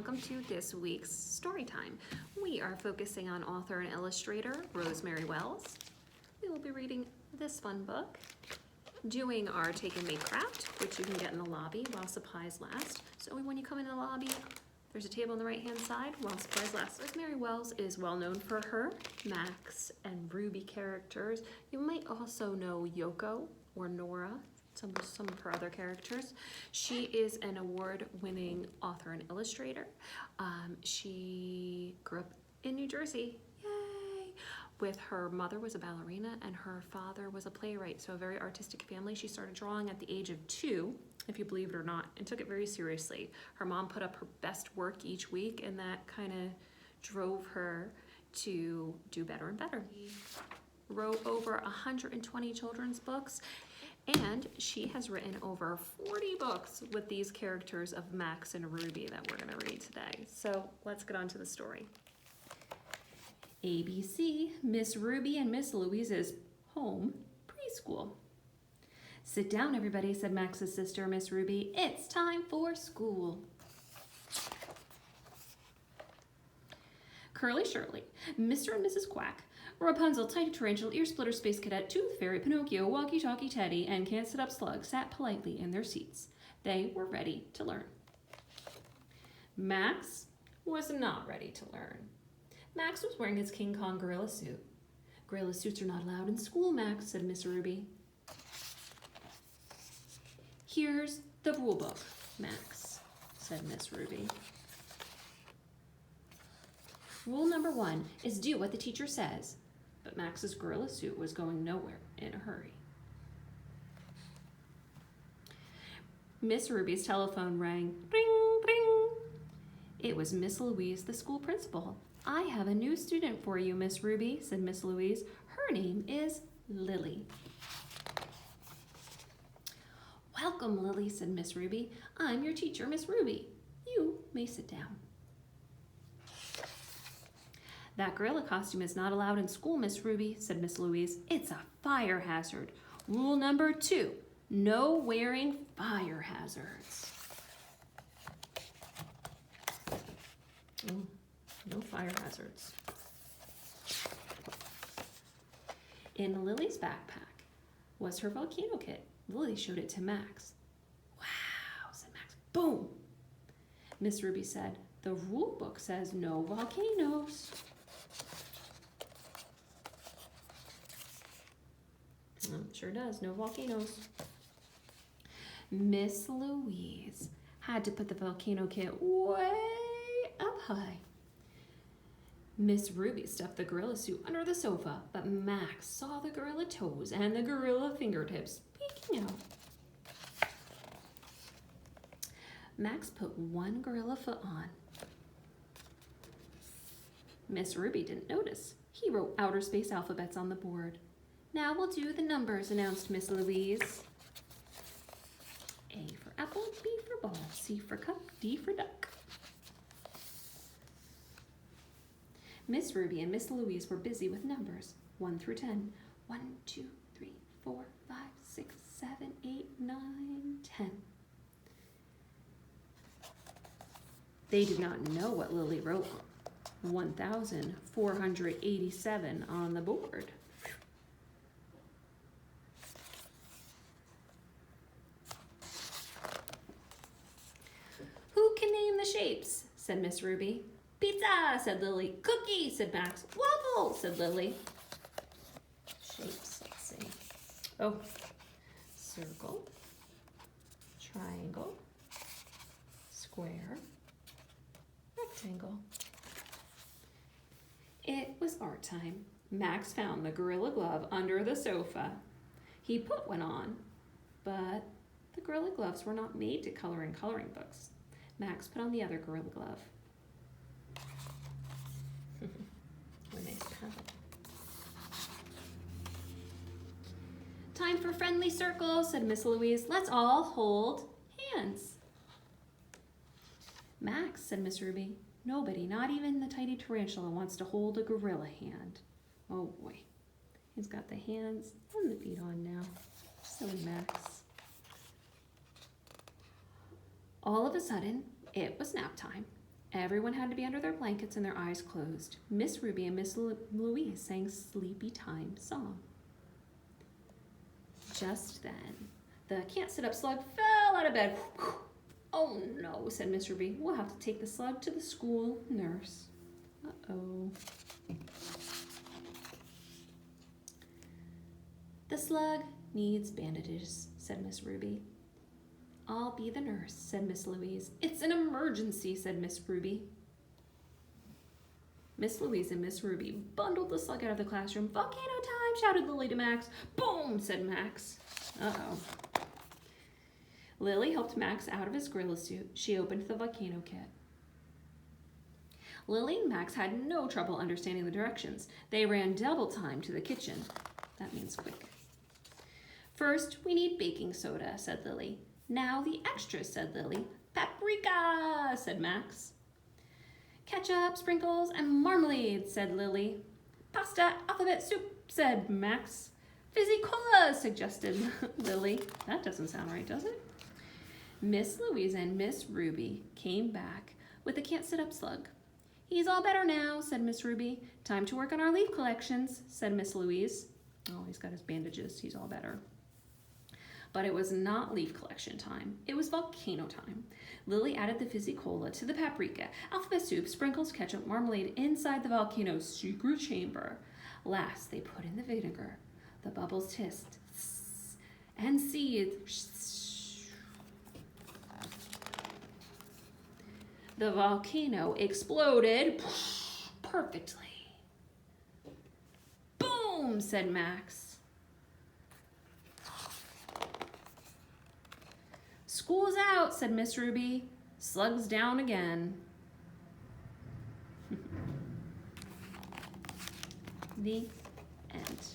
welcome to this week's story time. We are focusing on author and illustrator Rosemary Wells. We will be reading this fun book, doing our take and make craft, which you can get in the lobby while supplies last. So when you come in the lobby, there's a table on the right hand side while supplies last. Rosemary Wells is well known for her Max and Ruby characters. You might also know Yoko or Nora, some of her other characters. She is an award-winning author and illustrator. She grew up in New Jersey, yay! With her mother was a ballerina and her father was a playwright, so a very artistic family. She started drawing at the age of 2, if you believe it or not, and took it very seriously. Her mom put up her best work each week, and that kind of drove her to do better and better. She wrote over 120 children's books, and she has written over 40 books with these characters of Max and Ruby that we're going to read today. So let's get on to the story. ABC, Miss Ruby and Miss Louise's home preschool. Sit down, everybody, said Max's sister, Miss Ruby. It's time for school. Curly Shirley, Mr. and Mrs. Quack, Rapunzel, Tiny Tarantula, Ear Splitter, Space Cadet, Tooth Fairy, Pinocchio, Walkie Talkie Teddy, and Can't Sit Up Slug sat politely in their seats. They were ready to learn. Max was not ready to learn. Max was wearing his King Kong gorilla suit. Gorilla suits are not allowed in school, Max, said Miss Ruby. Here's the rule book, Max, said Miss Ruby. Rule number 1 is do what the teacher says. But Max's gorilla suit was going nowhere in a hurry. Miss Ruby's telephone rang. Ring, ring. It was Miss Louise, the school principal. I have a new student for you, Miss Ruby, said Miss Louise. Her name is Lily. Welcome, Lily, said Miss Ruby. I'm your teacher, Miss Ruby. You may sit down. That gorilla costume is not allowed in school, Miss Ruby, said Miss Louise. It's a fire hazard. Rule number 2, no wearing fire hazards. No fire hazards. In Lily's backpack was her volcano kit. Lily showed it to Max. Wow, said Max. Boom! Miss Ruby said, the rule book says no volcanoes. Sure does, no volcanoes. Miss Louise had to put the volcano kit way up high. Miss Ruby stuffed the gorilla suit under the sofa, but Max saw the gorilla toes and the gorilla fingertips peeking out. Max put one gorilla foot on. Miss Ruby didn't notice. He wrote outer space alphabets on the board. Now we'll do the numbers, announced Miss Louise. A for apple, B for ball, C for cup, D for duck. Miss Ruby and Miss Louise were busy with numbers, 1 through 10. 1, 2, 3, 4, 5, 6, 7, 8, 9, 10. They did not know what Lily wrote. 1,487 on the board. Who can name the shapes? Said Miss Ruby. Pizza, said Lily. Cookie, said Max. Waffle, said Lily. Shapes, let's see. Oh, circle, triangle, square, rectangle. It was art time. Max found the gorilla glove under the sofa. He put one on, but the gorilla gloves were not made to color in coloring books. Max put on the other gorilla glove. What a nice paddle. Time for friendly circles, said Miss Louise. Let's all hold hands. Max, said Miss Ruby. Nobody, not even the tiny tarantula, wants to hold a gorilla hand. Oh boy. He's got the hands and the feet on now. Silly Max. All of a sudden, it was nap time. Everyone had to be under their blankets and their eyes closed. Miss Ruby and Miss Louise sang Sleepy Time song. Just then, the can't sit up slug fell out of bed. Oh no, said Miss Ruby. We'll have to take the slug to the school nurse. Uh-oh. The slug needs bandages, said Miss Ruby. I'll be the nurse, said Miss Louise. It's an emergency, said Miss Ruby. Miss Louise and Miss Ruby bundled the slug out of the classroom. Volcano time, shouted Lily to Max. Boom, said Max. Uh-oh. Lily helped Max out of his gorilla suit. She opened the volcano kit. Lily and Max had no trouble understanding the directions. They ran double time to the kitchen. That means quick. First, we need baking soda, said Lily. Now the extras, said Lily. Paprika, said Max. Ketchup, sprinkles, and marmalade, said Lily. Pasta, alphabet soup, said Max. Fizzy cola, suggested Lily. That doesn't sound right, does it? Miss Louise and Miss Ruby came back with the can't sit up slug. He's all better now, said Miss Ruby. Time to work on our leaf collections, said Miss Louise. Oh, he's got his bandages. He's all better. But it was not leaf collection time. It was volcano time. Lily added the fizzy cola to the paprika, alphabet soup, sprinkles, ketchup, marmalade inside the volcano's secret chamber. Last, they put in the vinegar. The bubbles hissed and seethed. The volcano exploded perfectly. Boom, said Max. School's out, said Miss Ruby. Slug's down again. The end.